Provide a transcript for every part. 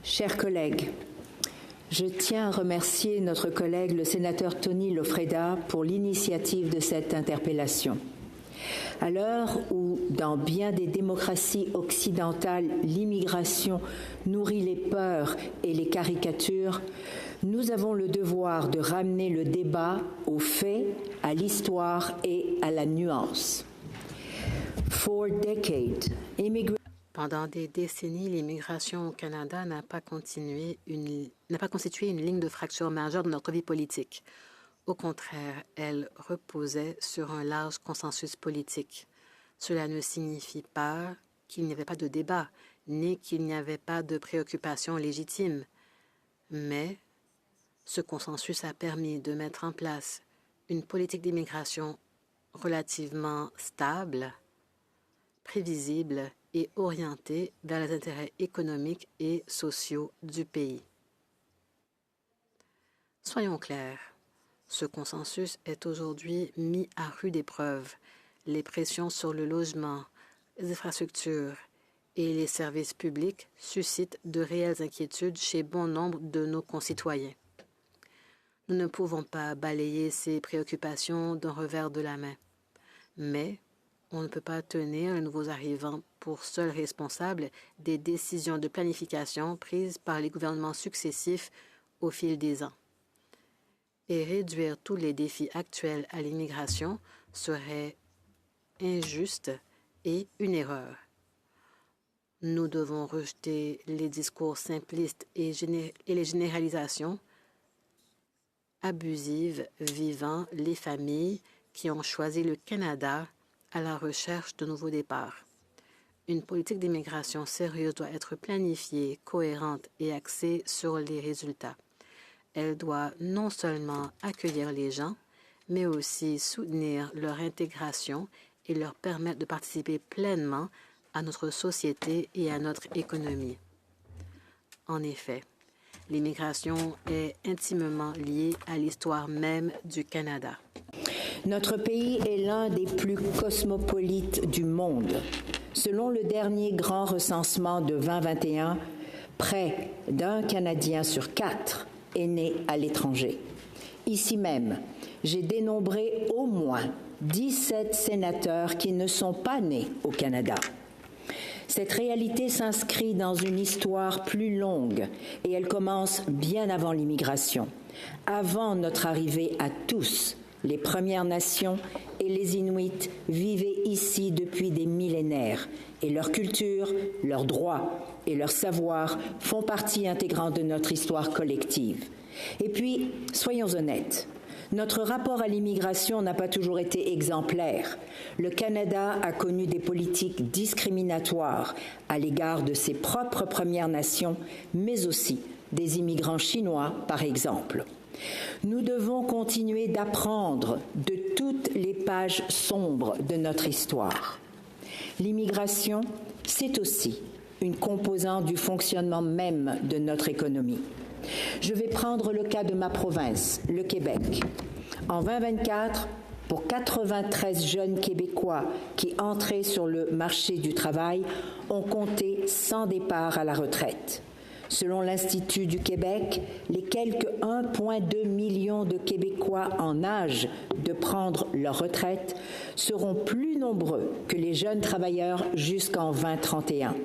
Chers collègues, je tiens à remercier notre collègue, le sénateur Tony Lofreda, pour l'initiative de cette interpellation. À l'heure où, dans bien des démocraties occidentales, l'immigration nourrit les peurs et les caricatures, nous avons le devoir de ramener le débat aux faits, à l'histoire et à la nuance. Pendant des décennies, l'immigration au Canada n'a pas constitué une ligne de fracture majeure de notre vie politique. Au contraire, elle reposait sur un large consensus politique. Cela ne signifie pas qu'il n'y avait pas de débat, ni qu'il n'y avait pas de préoccupations légitimes. Mais ce consensus a permis de mettre en place une politique d'immigration relativement stable, prévisible et orientée vers les intérêts économiques et sociaux du pays. Soyons clairs, ce consensus est aujourd'hui mis à rude épreuve. Les pressions sur le logement, les infrastructures et les services publics suscitent de réelles inquiétudes chez bon nombre de nos concitoyens. Nous ne pouvons pas balayer ces préoccupations d'un revers de la main, mais on ne peut pas tenir les nouveaux arrivants pour seuls responsables des décisions de planification prises par les gouvernements successifs au fil des ans. Et réduire tous les défis actuels à l'immigration serait injuste et une erreur. Nous devons rejeter les discours simplistes et les généralisations abusives visant les familles qui ont choisi le Canada à la recherche de nouveaux départs. Une politique d'immigration sérieuse doit être planifiée, cohérente et axée sur les résultats. Elle doit non seulement accueillir les gens, mais aussi soutenir leur intégration et leur permettre de participer pleinement à notre société et à notre économie. En effet, l'immigration est intimement liée à l'histoire même du Canada. Notre pays est l'un des plus cosmopolites du monde. Selon le dernier grand recensement de 2021, près d'un Canadien sur 4 est né à l'étranger. Ici même, j'ai dénombré au moins 17 sénateurs qui ne sont pas nés au Canada. Cette réalité s'inscrit dans une histoire plus longue et elle commence bien avant l'immigration, avant notre arrivée à tous. Les Premières Nations et les Inuits vivaient ici depuis des millénaires et leur culture, leurs droits et leurs savoirs font partie intégrante de notre histoire collective. Et puis, soyons honnêtes, notre rapport à l'immigration n'a pas toujours été exemplaire. Le Canada a connu des politiques discriminatoires à l'égard de ses propres Premières Nations, mais aussi des immigrants chinois, par exemple. Nous devons continuer d'apprendre de toutes les pages sombres de notre histoire. L'immigration, c'est aussi une composante du fonctionnement même de notre économie. Je vais prendre le cas de ma province, le Québec. En 2024, pour 93 jeunes Québécois qui entraient sur le marché du travail, on comptait 100 départs à la retraite. Selon l'Institut du Québec, les quelques 1,2 million de Québécois en âge de prendre leur retraite seront plus nombreux que les jeunes travailleurs jusqu'en 2031.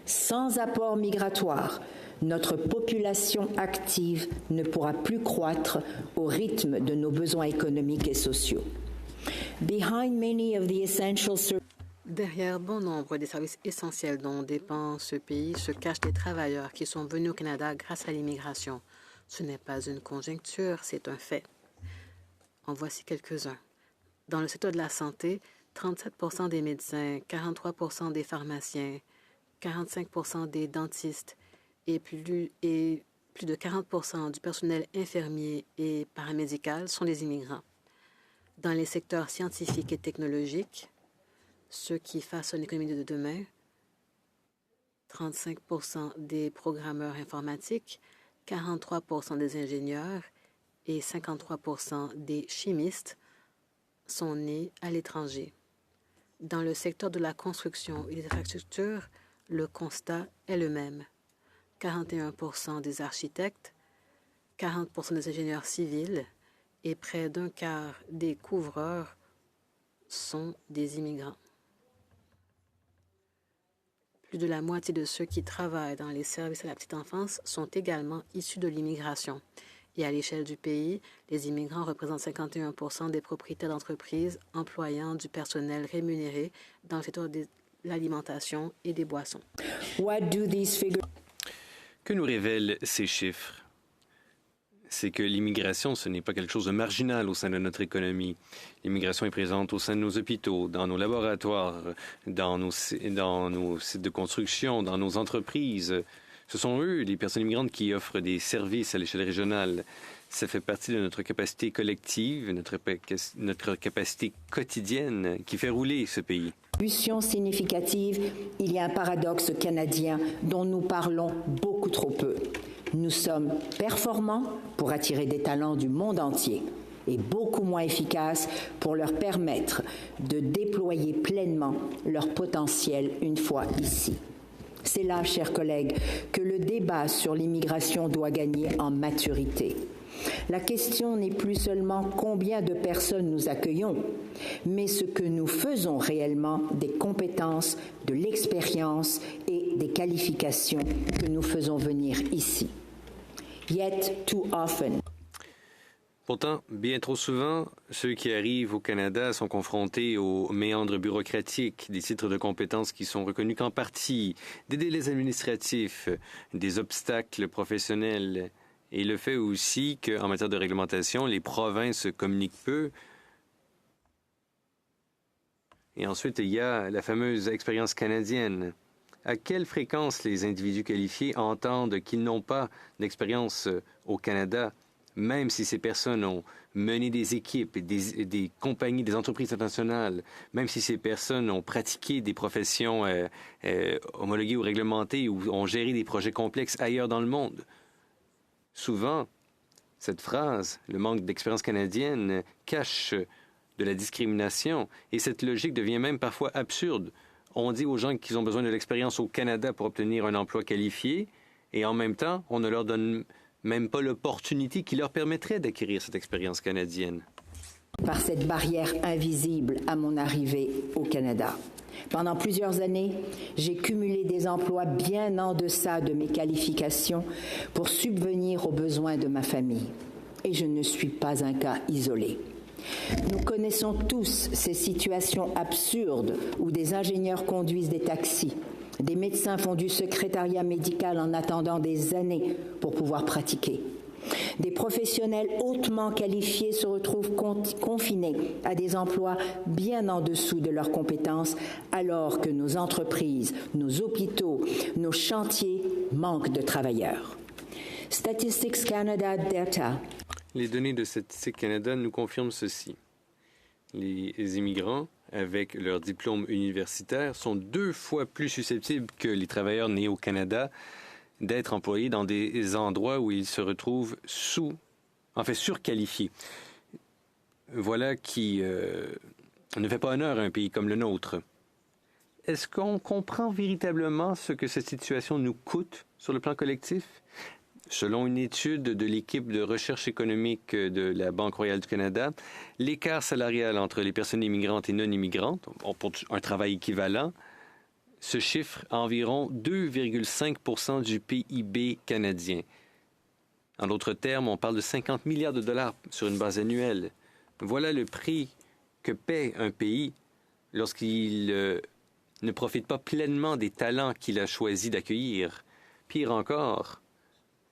Sans apport migratoire, notre population active ne pourra plus croître au rythme de nos besoins économiques et sociaux. Derrière bon nombre des services essentiels dont dépend ce pays se cachent des travailleurs qui sont venus au Canada grâce à l'immigration. Ce n'est pas une conjecture, c'est un fait. En voici quelques-uns. Dans le secteur de la santé, 37% des médecins, 43% des pharmaciens, 45% des dentistes et plus de 40% du personnel infirmier et paramédical sont des immigrants. Dans les secteurs scientifiques et technologiques, ceux qui façonnent l'économie de demain, 35% des programmeurs informatiques, 43% des ingénieurs et 53% des chimistes sont nés à l'étranger. Dans le secteur de la construction et des infrastructures, le constat est le même. 41% des architectes, 40% des ingénieurs civils et près d'un quart des couvreurs sont des immigrants. Plus de la moitié de ceux qui travaillent dans les services à la petite enfance sont également issus de l'immigration. Et à l'échelle du pays, les immigrants représentent 51% des propriétaires d'entreprises employant du personnel rémunéré dans le secteur de l'alimentation et des boissons. Que nous révèlent ces chiffres? C'est que l'immigration, ce n'est pas quelque chose de marginal au sein de notre économie. L'immigration est présente au sein de nos hôpitaux, dans nos laboratoires, dans nos sites de construction, dans nos entreprises. Ce sont eux, les personnes immigrantes, qui offrent des services à l'échelle régionale. Ça fait partie de notre capacité collective, notre capacité quotidienne qui fait rouler ce pays. Significative, il y a un paradoxe canadien dont nous parlons beaucoup trop peu. Nous sommes performants pour attirer des talents du monde entier et beaucoup moins efficaces pour leur permettre de déployer pleinement leur potentiel une fois ici. C'est là, chers collègues, que le débat sur l'immigration doit gagner en maturité. La question n'est plus seulement combien de personnes nous accueillons, mais ce que nous faisons réellement des compétences, de l'expérience et des qualifications que nous faisons venir ici. Yet too often. Pourtant, bien trop souvent, ceux qui arrivent au Canada sont confrontés aux méandres bureaucratiques, des titres de compétences qui sont reconnus qu'en partie, des délais administratifs, des obstacles professionnels, et le fait aussi qu'en matière de réglementation, les provinces communiquent peu. Et ensuite, il y a la fameuse expérience canadienne. À quelle fréquence les individus qualifiés entendent qu'ils n'ont pas d'expérience au Canada, même si ces personnes ont mené des équipes, des compagnies, des entreprises internationales, même si ces personnes ont pratiqué des professions homologuées ou réglementées ou ont géré des projets complexes ailleurs dans le monde? Souvent, cette phrase, le manque d'expérience canadienne, cache de la discrimination et cette logique devient même parfois absurde. On dit aux gens qu'ils ont besoin de l'expérience au Canada pour obtenir un emploi qualifié et en même temps, on ne leur donne même pas l'opportunité qui leur permettrait d'acquérir cette expérience canadienne. Par cette barrière invisible à mon arrivée au Canada. Pendant plusieurs années, j'ai cumulé des emplois bien en deçà de mes qualifications pour subvenir aux besoins de ma famille. Et je ne suis pas un cas isolé. Nous connaissons tous ces situations absurdes où des ingénieurs conduisent des taxis, des médecins font du secrétariat médical en attendant des années pour pouvoir pratiquer. Des professionnels hautement qualifiés se retrouvent confinés à des emplois bien en dessous de leurs compétences, alors que nos entreprises, nos hôpitaux, nos chantiers manquent de travailleurs. Statistics Canada data. Les données de Statistique Canada nous confirment ceci. Les immigrants, avec leur diplôme universitaire, sont 2 fois plus susceptibles que les travailleurs nés au Canada d'être employés dans des endroits où ils se retrouvent surqualifiés. Voilà qui ne fait pas honneur à un pays comme le nôtre. Est-ce qu'on comprend véritablement ce que cette situation nous coûte sur le plan collectif? Selon une étude de l'équipe de recherche économique de la Banque royale du Canada, l'écart salarial entre les personnes immigrantes et non immigrantes, pour un travail équivalent, se chiffre à environ 2,5 % du PIB canadien. En d'autres termes, on parle de 50 milliards de dollars sur une base annuelle. Voilà le prix que paie un pays lorsqu'il ne profite pas pleinement des talents qu'il a choisi d'accueillir. Pire encore,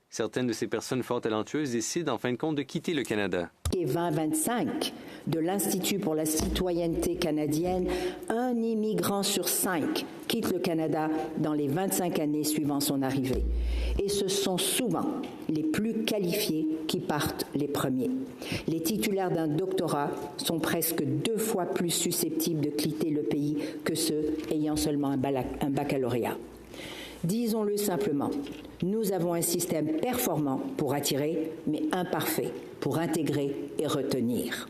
certaines de ces personnes fort talentueuses décident en fin de compte de quitter le Canada. Et 2025 de l'Institut pour la citoyenneté canadienne, un immigrant sur 5 quitte le Canada dans les 25 années suivant son arrivée. Et ce sont souvent les plus qualifiés qui partent les premiers. Les titulaires d'un doctorat sont presque 2 fois plus susceptibles de quitter le pays que ceux ayant seulement un baccalauréat. Disons-le simplement, nous avons un système performant pour attirer, mais imparfait pour intégrer et retenir.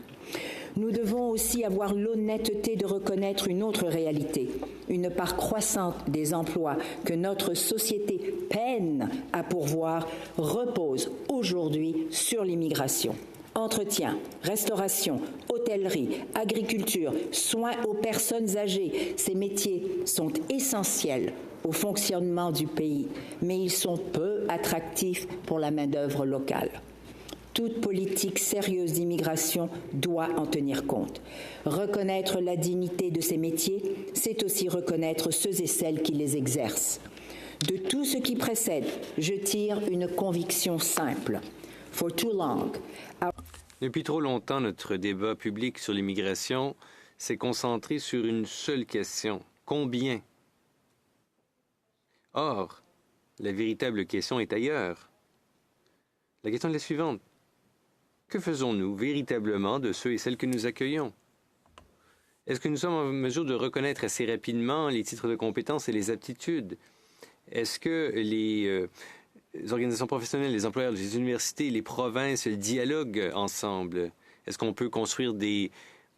Nous devons aussi avoir l'honnêteté de reconnaître une autre réalité. une part croissante des emplois que notre société peine à pourvoir repose aujourd'hui sur l'immigration. Entretien, restauration, hôtellerie, agriculture, soins aux personnes âgées, ces métiers sont essentiels au fonctionnement du pays, mais ils sont peu attractifs pour la main-d'œuvre locale. Toute politique sérieuse d'immigration doit en tenir compte. Reconnaître la dignité de ces métiers, c'est aussi reconnaître ceux et celles qui les exercent. De tout ce qui précède, je tire une conviction simple. For too long, Depuis trop longtemps, notre débat public sur l'immigration s'est concentré sur une seule question. Combien? Or, la véritable question est ailleurs. La question est la suivante. Que faisons-nous véritablement de ceux et celles que nous accueillons? Est-ce que nous sommes en mesure de reconnaître assez rapidement les titres de compétences et les aptitudes? Est-ce que les organisations professionnelles, les employeurs, les universités, les provinces dialoguent ensemble? Est-ce qu'on peut construire des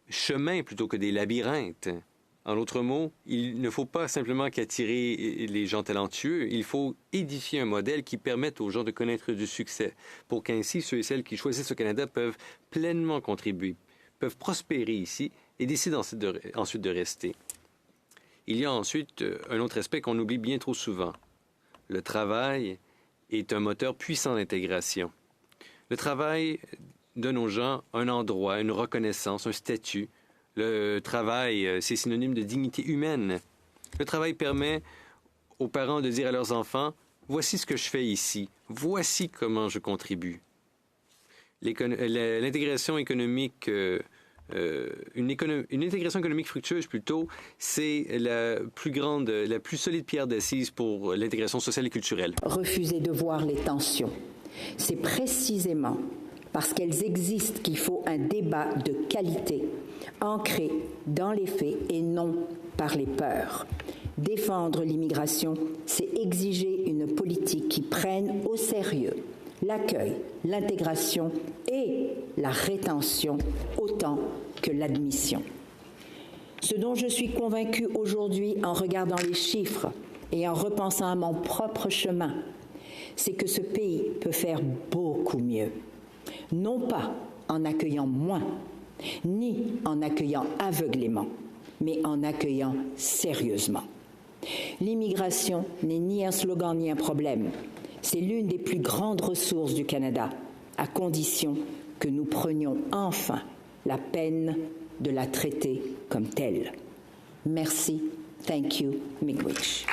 chemins plutôt que des labyrinthes? En d'autres mots, il ne faut pas simplement qu'attirer les gens talentueux, il faut édifier un modèle qui permette aux gens de connaître du succès, pour qu'ainsi ceux et celles qui choisissent le Canada peuvent pleinement contribuer, peuvent prospérer ici et décident ensuite de rester. Il y a ensuite un autre aspect qu'on oublie bien trop souvent. Le travail est un moteur puissant d'intégration. Le travail donne aux gens un endroit, une reconnaissance, un statut. Le travail, c'est synonyme de dignité humaine. Le travail permet aux parents de dire à leurs enfants, « Voici ce que je fais ici. Voici comment je contribue. » L'intégration économique, une intégration économique fructueuse plutôt, c'est la plus solide pierre d'assise pour l'intégration sociale et culturelle. Refuser de voir les tensions. C'est précisément parce qu'elles existent qu'il faut un débat de qualité, ancré dans les faits et non par les peurs. Défendre l'immigration, c'est exiger une politique qui prenne au sérieux l'accueil, l'intégration et la rétention autant que l'admission. Ce dont je suis convaincue aujourd'hui en regardant les chiffres et en repensant à mon propre chemin, c'est que ce pays peut faire beaucoup mieux. Non pas en accueillant moins, ni en accueillant aveuglément, mais en accueillant sérieusement. L'immigration n'est ni un slogan ni un problème. C'est l'une des plus grandes ressources du Canada, à condition que nous prenions enfin la peine de la traiter comme telle. Merci. Thank you, Miigwech.